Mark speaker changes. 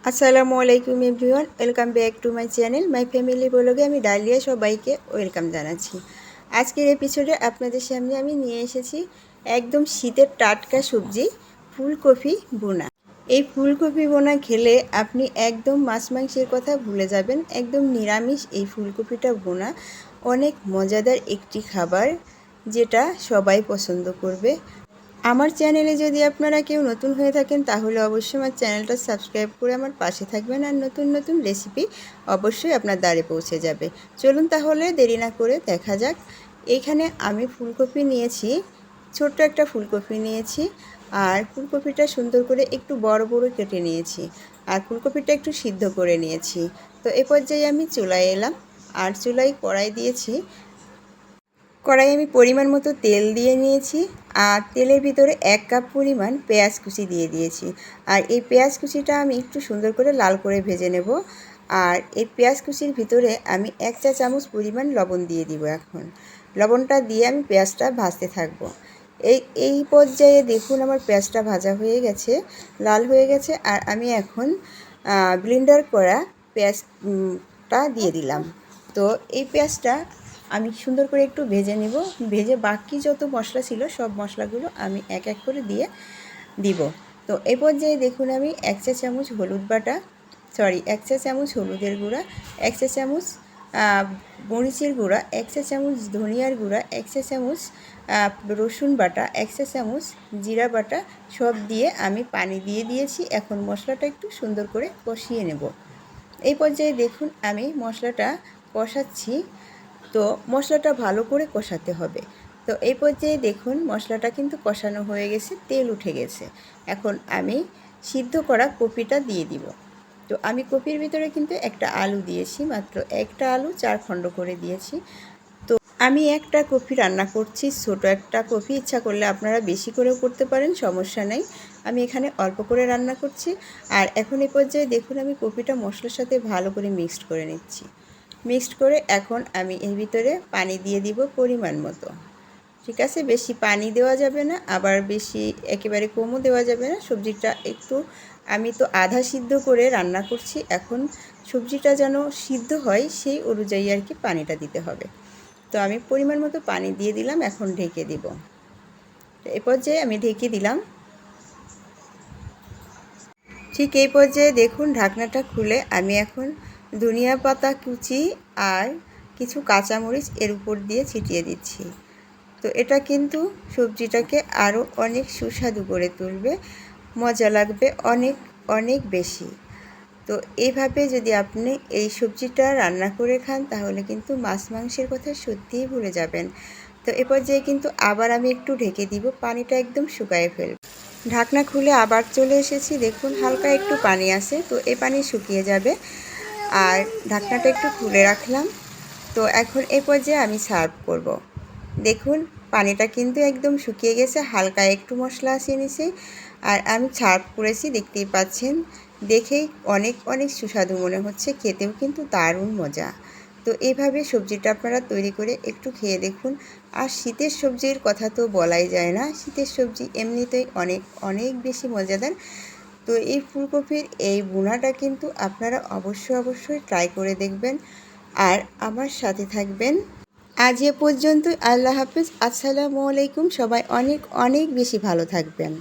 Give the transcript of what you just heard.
Speaker 1: আসসালামু আলাইকুম everyone, welcome back to my channel my family ব্লগে আমি ডালিয়া সবাইকে ওয়েলকাম জানাচ্ছি। আজকের এপিসোডে আপনাদের সামনে আমি নিয়ে এসেছি একদম শীতের টাটকা সবজি ফুলকপি বোনা। এই ফুলকপি বোনা খেলে আপনি একদম মাছ মাংসের কথা ভুলে যাবেন। একদম নিরামিষ এই ফুলকপিটা বোনা অনেক মজাদার একটি খাবার, যেটা সবাই পছন্দ করবে। আমার চ্যানেলে যদি আপনারা কেউ নতুন হয়ে থাকেন তাহলে অবশ্যই আমার চ্যানেলটা সাবস্ক্রাইব করে আমার পাশে থাকবেন, আর নতুন নতুন রেসিপি অবশ্যই আপনার দ্বারে পৌঁছে যাবে। চলুন তাহলে দেরি না করে দেখা যাক। এইখানে আমি ফুলকপি নিয়েছি, ছোট্ট একটা ফুলকপি নিয়েছি, আর ফুলকপিটা সুন্দর করে একটু বড় বড় কেটে নিয়েছি, আর ফুলকপিটা একটু সিদ্ধ করে নিয়েছি। তো এ পর্যায়ে আমি চুলায় এলাম, আর চুলায় কড়াই দিয়েছি। কড়াই আমি পরিমাণ মতো তেল দিয়ে নিয়েছি, আর তেলের ভিতরে 1 কাপ পরিমাণ পেঁয়াজ কুচি দিয়ে দিয়েছি। আর এই পেঁয়াজ কুচিটা আমি একটু সুন্দর করে লাল করে ভেজে নেব। আর এই পেঁয়াজ কুচির ভিতরে আমি 1 চা চামচ পরিমাণ লবণ দিয়ে দিব। এখন লবণটা দিয়ে আমি পেঁয়াজটা ভাজতে থাকবো। এই পর্যায়ে দেখুন আমার পেঁয়াজটা ভাজা হয়ে গেছে, লাল হয়ে গেছে। আর আমি এখন ব্লেন্ডার করা পেঁয়াজটা দিয়ে দিলাম। তো এই পেঁয়াজটা আমি সুন্দর করে একটু ভেজে নেব। ভেজে বাকি যত মশলা ছিল সব মশলাগুলো আমি এক এক করে দিয়ে দিব। তো এই পর্যায়ে দেখুন আমি 1 চা চামচ হলুদ বাটা, 1 চা চামচ হলুদের গুঁড়া, 1 চা চামচ মরিচের গুঁড়া, 1 চা চামচ ধনিয়ার গুঁড়া, 1 চা চামচ রসুন বাটা, 1 চা চামচ জিরা বাটা সব দিয়ে আমি পানি দিয়ে দিয়েছি। এখন মশলাটা একটু সুন্দর করে কষিয়ে নেব। এই পর্যায়ে দেখুন আমি মশলাটা কষাচ্ছি। তো মশলাটা ভালো করে কষাতে হবে। তো এই পর্যায়ে দেখুন মশলাটা কিন্তু কষানো হয়ে গেছে, তেল উঠে গেছে। এখন আমি সিদ্ধ করা কপিটা দিয়ে দিব। তো আমি কপির ভিতরে কিন্তু একটা আলু দিয়েছি, মাত্র একটা আলু 4 খণ্ড করে দিয়েছি। তো আমি একটা কপি রান্না করছি, ছোটো একটা কপি, ইচ্ছা করলে আপনারা বেশি করেও করতে পারেন, সমস্যা নেই। আমি এখানে অল্প করে রান্না করছি। আর এখন এই পর্যায়ে দেখুন আমি কপিটা মশলার সাথে ভালো করে মিক্সড করে নিচ্ছি। মিক্সড করে এখন আমি এর ভিতরে পানি দিয়ে দিব পরিমাণ মতো। ঠিক আছে, বেশি পানি দেওয়া যাবে না, আবার বেশি একেবারে কমও দেওয়া যাবে না। সবজিটা একটু, আমি তো আধা সিদ্ধ করে রান্না করছি, এখন সবজিটা যেন সিদ্ধ হয় সেই অনুযায়ী আর কি পানিটা দিতে হবে। তো আমি পরিমাণ মতো পানি দিয়ে দিলাম, এখন ঢেকে দিব। এই পর্যায়ে আমি ঢেকে দিলাম। ঠিক এই পর্যায়ে দেখুন ঢাকনাটা খুলে আমি এখন ধনিয়া পাতা কুচি আর কিছু কাঁচামরিচ এর উপর দিয়ে ছিটিয়ে দিচ্ছি। তো এটা কিন্তু সবজিটাকে আরও অনেক সুস্বাদু করে তুলবে, মজা লাগবে অনেক অনেক বেশি। তো এইভাবে যদি আপনি এই সবজিটা রান্না করে খান তাহলে কিন্তু মাছ মাংসের কথা সত্যিই ভুলে যাবেন। তো এ পর্যায়ে কিন্তু আবার আমি একটু ঢেকে দিব, পানিটা একদম শুকিয়ে ফেলব। ঢাকনা খুলে আবার চলে এসেছি, দেখুন হালকা একটু পানি আছে, তো এই পানি শুকিয়ে যাবে। আর ঢাকনাটা একটু খুলে রাখলাম। তো এখন এই পর্যায়ে আমি সার্ভ করব। দেখুন পানিটা কিন্তু একদম শুকিয়ে গেছে, হালকা একটু মশলা আসিয়ে নিছি। আর আমি সার্ভ করেছি, দেখতেই পাচ্ছেন, দেখেই অনেক অনেক সুস্বাদু মনে হচ্ছে, খেতেও কিন্তু দারুণ মজা। তো এইভাবে সবজিটা আপনারা তৈরি করে একটু খেয়ে দেখুন। আর শীতের সবজির কথা তো বলাই যায় না, শীতের সবজি এমনিতেই অনেক অনেক বেশি মজাদার। তো এই ফুলকপির এই বোনাটা কিন্তু আপনারা অবশ্যই ট্রাই করে দেখবেন, আর আমার সাথে থাকবেন। আজ এ পর্যন্তই, আল্লাহ হাফিজ, আসসালামু আলাইকুম। সবাই অনেক অনেক বেশি ভালো থাকবেন।